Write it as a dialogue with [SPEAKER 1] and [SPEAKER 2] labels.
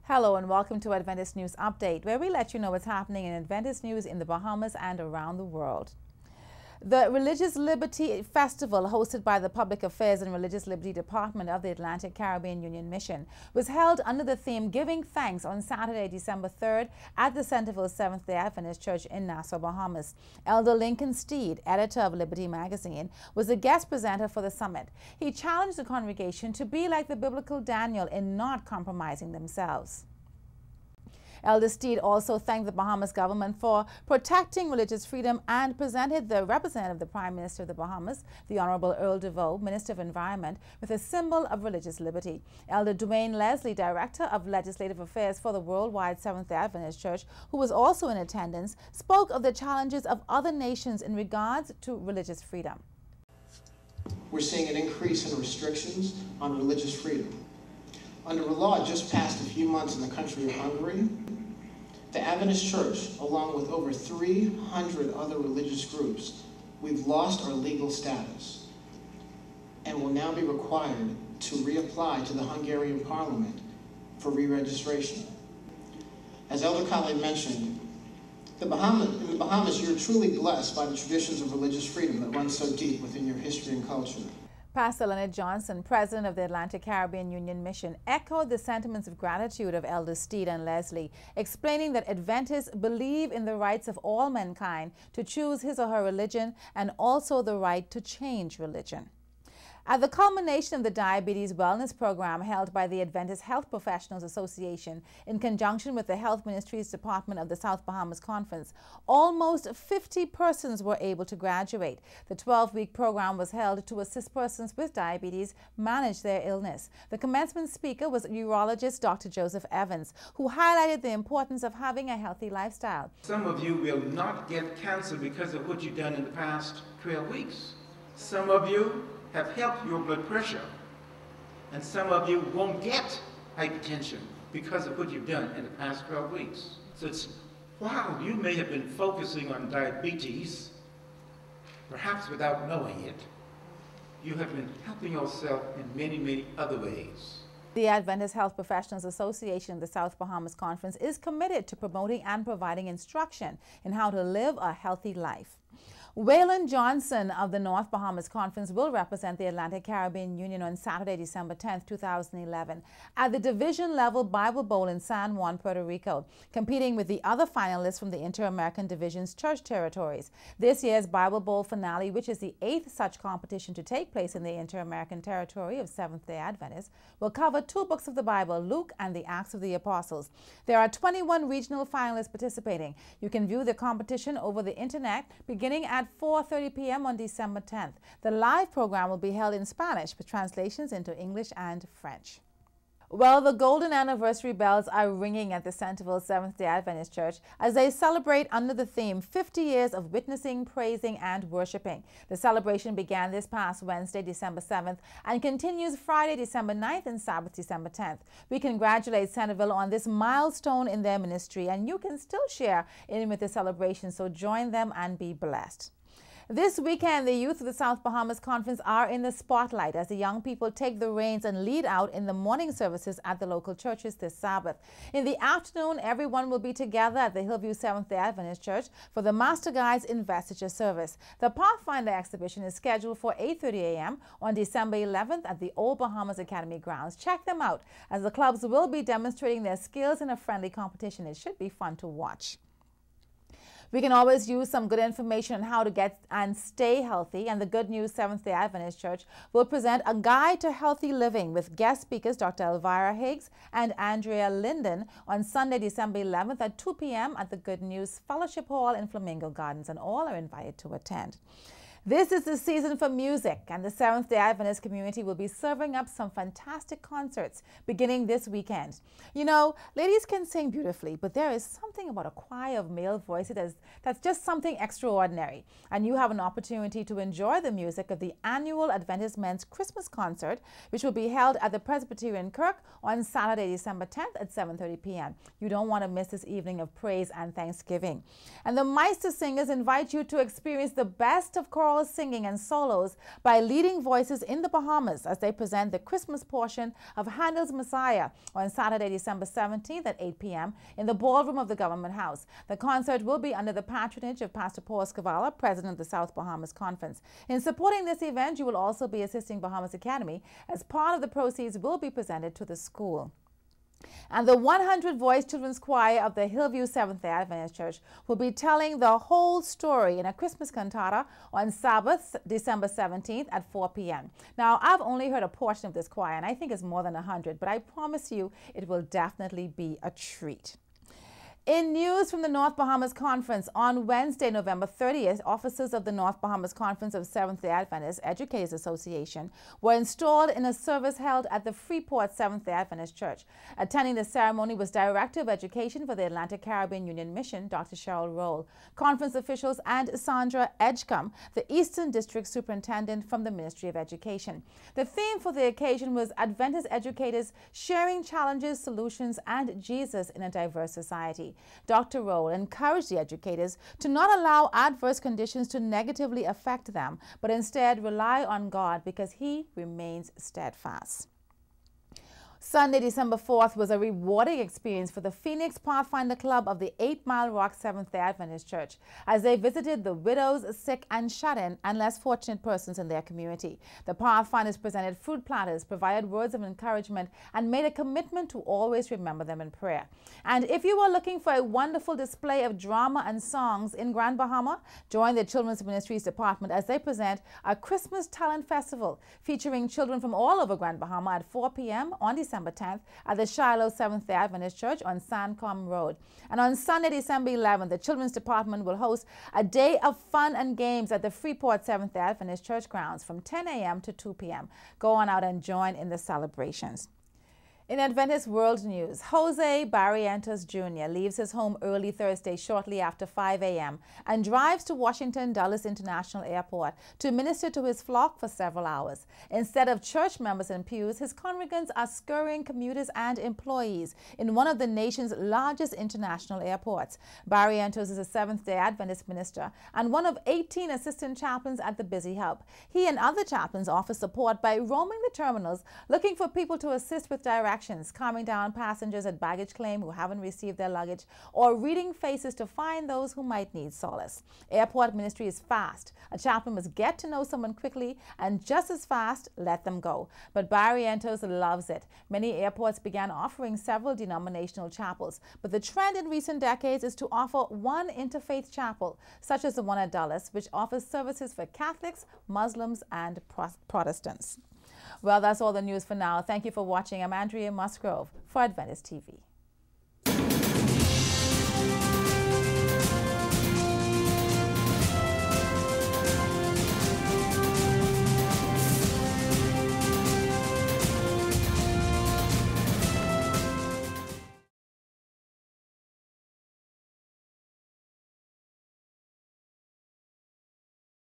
[SPEAKER 1] Hello and welcome to Adventist News Update, where we let you know what's happening in Adventist news in the Bahamas and around the world. The Religious Liberty Festival, hosted by the Public Affairs and Religious Liberty Department of the Atlantic Caribbean Union Mission, was held under the theme Giving Thanks on Saturday, December 3rd at the Centerville Seventh-day Adventist Church in Nassau, Bahamas. Elder Lincoln Steed, editor of Liberty magazine, was the guest presenter for the summit. He challenged the congregation to be like the biblical Daniel in not compromising themselves. Elder Steed also thanked the Bahamas government for protecting religious freedom and presented the representative of the Prime Minister of the Bahamas, the Honorable Earl DeVoe, Minister of Environment, with a symbol of religious liberty. Elder Dwayne Leslie, Director of Legislative Affairs for the Worldwide Seventh-day Adventist Church, who was also in attendance, spoke of the challenges of other nations in regards to religious freedom.
[SPEAKER 2] We're seeing an increase in restrictions on religious freedom. Under a law just passed a few months in the country of Hungary, the Adventist Church, along with over 300 other religious groups, we've lost our legal status and will now be required to reapply to the Hungarian Parliament for re-registration. As Elder Chaplain mentioned, in the Bahamas, you're truly blessed by the traditions of religious freedom that run so deep within your history and culture.
[SPEAKER 1] Pastor Leonard Johnson, president of the Atlantic Caribbean Union Mission, echoed the sentiments of gratitude of Elder Steed and Leslie, explaining that Adventists believe in the rights of all mankind to choose his or her religion and also the right to change religion. At the culmination of the Diabetes Wellness Program held by the Adventist Health Professionals Association in conjunction with the Health Ministries Department of the South Bahamas Conference, almost 50 persons were able to graduate. The 12-week program was held to assist persons with diabetes manage their illness. The commencement speaker was urologist Dr. Joseph Evans, who highlighted the importance of having a healthy lifestyle.
[SPEAKER 3] Some of you will not get cancer because of what you've done in the past 12 weeks. Some of you have helped your blood pressure, and some of you won't get hypertension because of what you've done in the past 12 weeks. So while you may have been focusing on diabetes, perhaps without knowing it, you have been helping yourself in many, many other ways.
[SPEAKER 1] The Adventist Health Professionals Association of the South Bahamas Conference is committed to promoting and providing instruction in how to live a healthy life. Waylon Johnson of the North Bahamas Conference will represent the Atlantic Caribbean Union on Saturday, December 10, 2011, at the division-level Bible Bowl in San Juan, Puerto Rico, competing with the other finalists from the Inter-American Division's church territories. This year's Bible Bowl finale, which is the 8th such competition to take place in the Inter-American territory of Seventh-day Adventist, will cover 2 books of the Bible, Luke and the Acts of the Apostles. There are 21 regional finalists participating. You can view the competition over the internet beginning at 4:30 p.m. on December 10th. The live program will be held in Spanish with translations into English and French. Well, the golden anniversary bells are ringing at the Centerville Seventh-day Adventist Church as they celebrate under the theme 50 years of witnessing, praising, and worshiping. The celebration began this past Wednesday, December 7th, and continues Friday, December 9th and Sabbath, December 10th. We congratulate Centerville on this milestone in their ministry, and you can still share in with the celebration, so join them and be blessed. This weekend, the youth of the South Bahamas Conference are in the spotlight as the young people take the reins and lead out in the morning services at the local churches this Sabbath. In the afternoon, everyone will be together at the Hillview Seventh-day Adventist Church for the Master Guide's Investiture Service. The Pathfinder exhibition is scheduled for 8:30 a.m. on December 11th at the Old Bahamas Academy grounds. Check them out as the clubs will be demonstrating their skills in a friendly competition. It should be fun to watch. We can always use some good information on how to get and stay healthy, and the Good News Seventh-day Adventist Church will present a guide to healthy living with guest speakers Dr. Elvira Higgs and Andrea Linden on Sunday, December 11th at 2 p.m. at the Good News Fellowship Hall in Flamingo Gardens, and all are invited to attend. This is the season for music, and the Seventh-day Adventist community will be serving up some fantastic concerts beginning this weekend. You know, ladies can sing beautifully, but there is something about a choir of male voices that's just something extraordinary. And you have an opportunity to enjoy the music of the annual Adventist Men's Christmas Concert, which will be held at the Presbyterian Kirk on Saturday, December 10th at 7:30 p.m. You don't want to miss this evening of praise and thanksgiving. And the Meister Singers invite you to experience the best of choral carol singing and solos by leading voices in the Bahamas as they present the Christmas portion of Handel's Messiah on Saturday, December 17th at 8 p.m. in the ballroom of the Government House. The concert will be under the patronage of Pastor Paul Scavala, president of the South Bahamas Conference. In supporting this event, you will also be assisting Bahamas Academy, as part of the proceeds will be presented to the school. And the 100-voice children's choir of the Hillview Seventh-day Adventist Church will be telling the whole story in a Christmas cantata on Sabbath, December 17th at 4 p.m. Now, I've only heard a portion of this choir, and I think it's more than 100, but I promise you it will definitely be a treat. In news from the North Bahamas Conference, on Wednesday, November 30th, officers of the North Bahamas Conference of Seventh-day Adventist Educators Association were installed in a service held at the Freeport Seventh-day Adventist Church. Attending the ceremony was Director of Education for the Atlantic Caribbean Union Mission, Dr. Cheryl Roll, conference officials, and Sandra Edgecombe, the Eastern District Superintendent from the Ministry of Education. The theme for the occasion was Adventist Educators Sharing Challenges, Solutions, and Jesus in a Diverse Society. Dr. Roll encouraged the educators to not allow adverse conditions to negatively affect them, but instead rely on God because He remains steadfast. Sunday, December 4th was a rewarding experience for the Phoenix Pathfinder Club of the 8 Mile Rock Seventh-day Adventist Church as they visited the widows, sick, and shut-in and less fortunate persons in their community. The Pathfinders presented fruit platters, provided words of encouragement, and made a commitment to always remember them in prayer. And if you are looking for a wonderful display of drama and songs in Grand Bahama, join the Children's Ministries Department as they present a Christmas Talent Festival featuring children from all over Grand Bahama at 4 p.m. on December 10th at the Shiloh Seventh-day Adventist Church on Sandcombe Road. And on Sunday, December 11th, the Children's Department will host a day of fun and games at the Freeport Seventh-day Adventist Church grounds from 10 a.m. to 2 p.m. Go on out and join in the celebrations. In Adventist World News, Jose Barrientos Jr. leaves his home early Thursday shortly after 5 a.m. and drives to Washington Dulles International Airport to minister to his flock for several hours. Instead of church members in pews, his congregants are scurrying commuters and employees in one of the nation's largest international airports. Barrientos is a Seventh-day Adventist minister and one of 18 assistant chaplains at the busy hub. He and other chaplains offer support by roaming the terminals, looking for people to assist with directions, calming down passengers at baggage claim who haven't received their luggage, or reading faces to find those who might need solace. Airport ministry is fast. A chaplain must get to know someone quickly and just as fast let them go. But Barrientos loves it. Many airports began offering several denominational chapels, but the trend in recent decades is to offer one interfaith chapel, such as the one at Dulles, which offers services for Catholics, Muslims, and Protestants. Well, that's all the news for now. Thank you for watching. I'm Andrea Musgrove for Adventist TV.